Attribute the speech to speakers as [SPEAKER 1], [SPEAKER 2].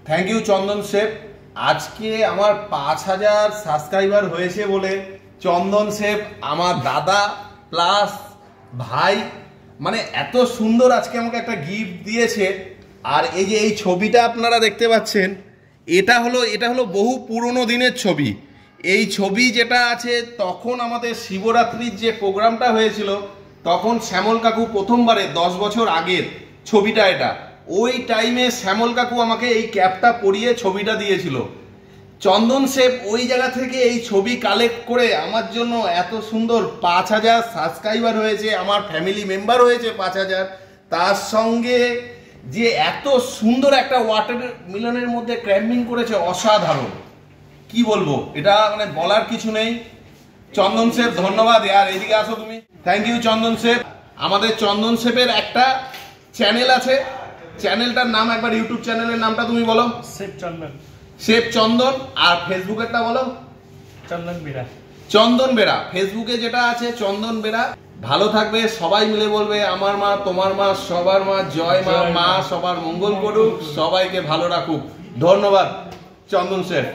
[SPEAKER 1] Thank you Chandan chef. আজকে আমার 5000 subscriber হয়েছে বলে চন্দন শেফ আমার দাদা প্লাস ভাই, মানে এত সুন্দর আজকে আমাকে একটা গিফট দিয়েছে। আর এই যে এই ছবিটা আপনারা দেখতে পাচ্ছেন, এটা হলো বহু পুরনো দিনের ছবি। এই ছবি যেটা আছে তখন আমাদের শিবরাত্রির যে প্রোগ্রামটা হয়েছিল, তখন শ্যামল কাকু প্রথমবারে 10 বছর আগের ছবিটা এটা। ওই টাইমে শ্যামল কাকু আমাকে এই ক্যাপটা পরিয়ে ছবিটা দিয়েছিল। চন্দন শেফ ওই জায়গা থেকে এই ছবি কালেক্ট করে আমার জন্য এত সুন্দর 5000 সাবস্ক্রাইবার হয়েছে, আমার ফ্যামিলি মেম্বার হয়েছে 5000, তার সঙ্গে যে এত সুন্দর একটা ওয়াটারমেলনের মধ্যে ক্র্যাম্পিং করেছে, অসাধারণ। কি বলবো, এটা মানে বলার কিছু নেই। চন্দন শেফ ধন্যবাদ। আর এদিকে আসো তুমি। Thank you Chandan chef. আমাদের চন্দন শেফের একটা চ্যানেল আছে, চ্যানেলটার নাম একবার, ইউটিউব চ্যানেলের নামটা তুমি বলো।
[SPEAKER 2] শেফ চন্দন।
[SPEAKER 1] শেফ চন্দন। আর ফেসবুকেরটা বলো।
[SPEAKER 2] চন্দন বেরা।
[SPEAKER 1] চন্দন বেরা। ফেসবুকে যেটা আছে চন্দন বেরা। ভালো থাকবে, সবাই মিলে বলবে আমার মা তোমার মা সবার মা, জয় মা, মা সবার মঙ্গল করুক, সবাইকে ভালো রাখুক। ধন্যবাদ চন্দন শেফ।